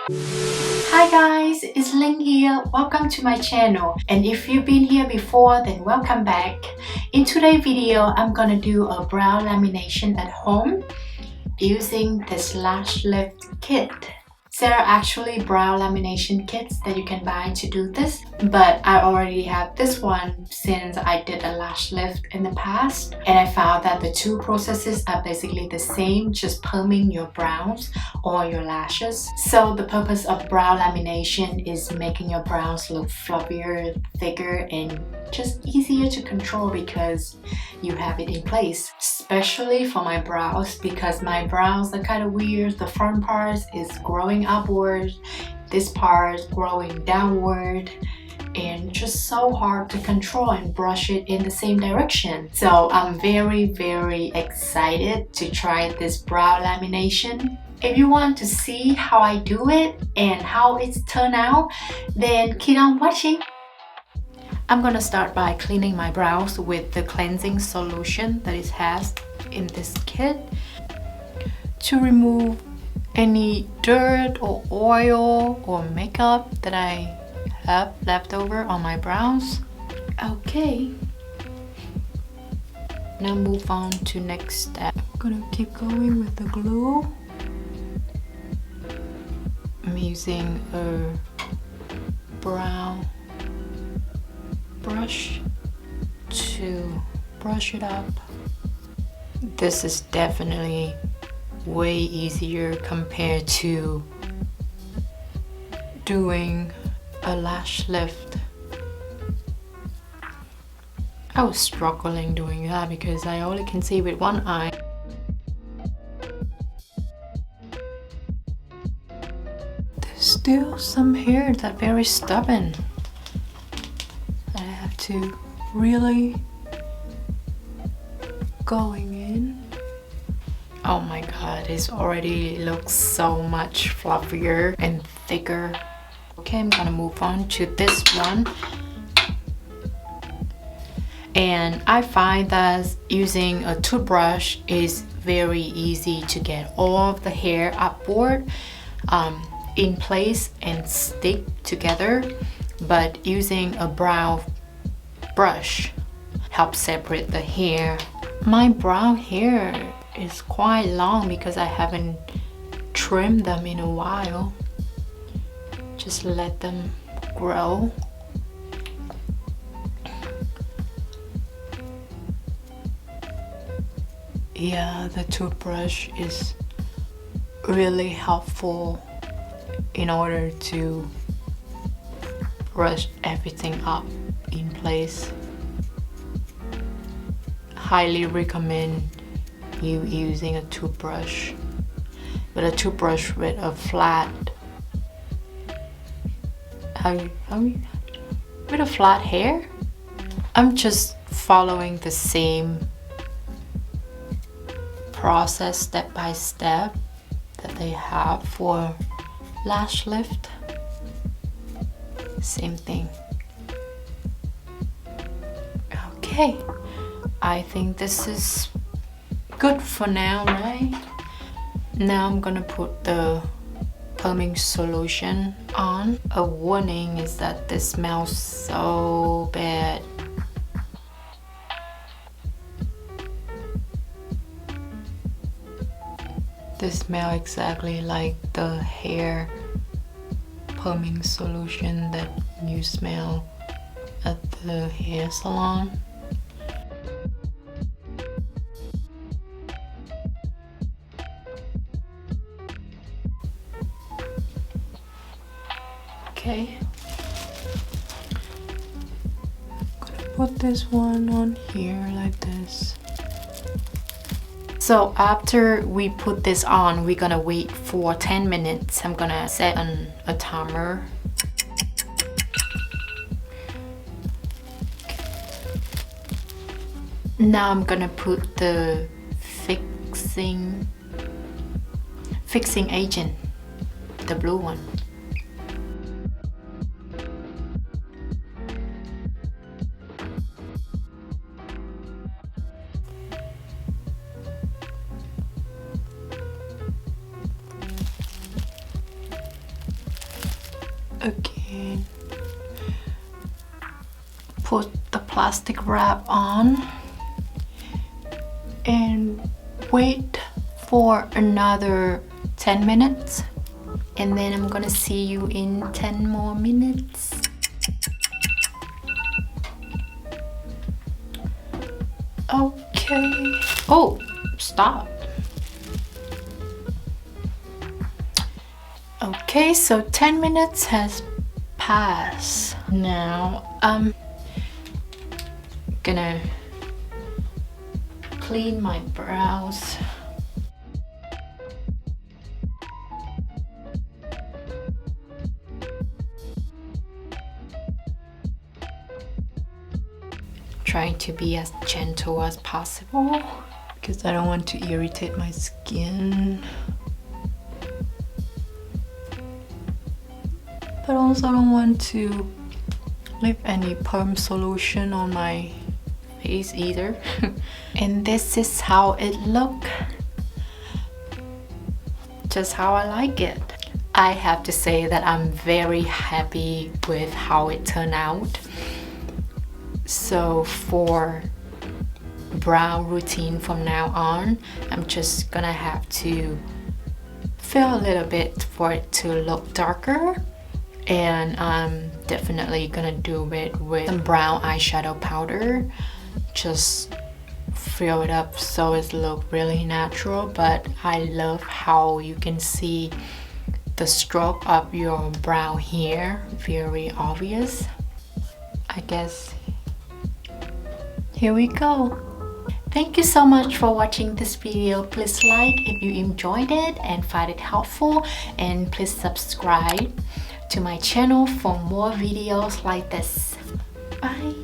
Hi guys, it's Ling here. Welcome to my channel, and if you've been here before, then welcome back. In today's video, I'm gonna do a brow lamination at home using this Lash lift kit. There are actually brow lamination kits that you can buy to do this, but I already have this one since I did a lash lift in the past, and I found that the two processes are basically the same, just perming your brows or your lashes. So the purpose of brow lamination is making your brows look fluffier, thicker, and just easier to control because you have it in place. Especially for my brows, because my brows are kind of weird. The front part is growing upward, this part is growing downward, and just so hard to control and brush it in the same direction. So I'm very excited to try this brow lamination. If you want to see how I do it and how it's turned out, then keep on watching. I'm gonna start by cleaning my brows with the cleansing solution that it has in this kit to remove any dirt or oil or makeup that I have left over on my brows. Okay, now move on to next step. I'm gonna keep going with the glue. I'm using a brow brush to brush it up. This is definitely way easier compared to doing a lash lift. I was struggling doing that because I only can see with one eye. There's still some hair that's very stubborn. I have to really going in. Oh my god, it already looks so much fluffier and thicker. Okay, I'm gonna move on to this one. And I find that using a toothbrush is very easy to get all of the hair upward in place and stick together. But using a brow brush helps separate the hair. My brow hair is quite long because I haven't trimmed them in a while. Just let them grow. Yeah, the toothbrush is really helpful in order to brush everything up in place. Highly recommend you using a toothbrush, but a toothbrush with a flat with a flat hair. I'm just following the same process step by step that they have for lash lift. Same thing. Okay, I think this is good for now, right? Now I'm gonna put the perming solution on. A warning is that this smells so bad. This smells exactly like the hair perming solution that you smell at the hair salon. Okay, I'm gonna put this one on here like this. So after we put this on, we're gonna wait for 10 minutes. I'm gonna set a timer. Now I'm gonna put the fixing agent, the blue one. again. Put the plastic wrap on and wait for another 10 minutes, and then I'm gonna see you in 10 more minutes. Okay. Oh, stop. Okay, so 10 minutes has passed. Now I'm gonna clean my brows. Trying to be as gentle as possible because I don't want to irritate my skin, but also don't want to leave any perm solution on my face either. And this is how it look, just how I like it. I have to say that I'm very happy with how it turned out. So for brow routine from now on, I'm just gonna have to fill a little bit for it to look darker, and I'm definitely gonna do it with some brown eyeshadow powder. Just fill it up so it looks really natural, but I love how you can see the stroke of your brow here, very obvious. I guess here we go. Thank you so much for watching this video. Please like if you enjoyed it and find it helpful, and please subscribe to my channel for more videos like this. Bye.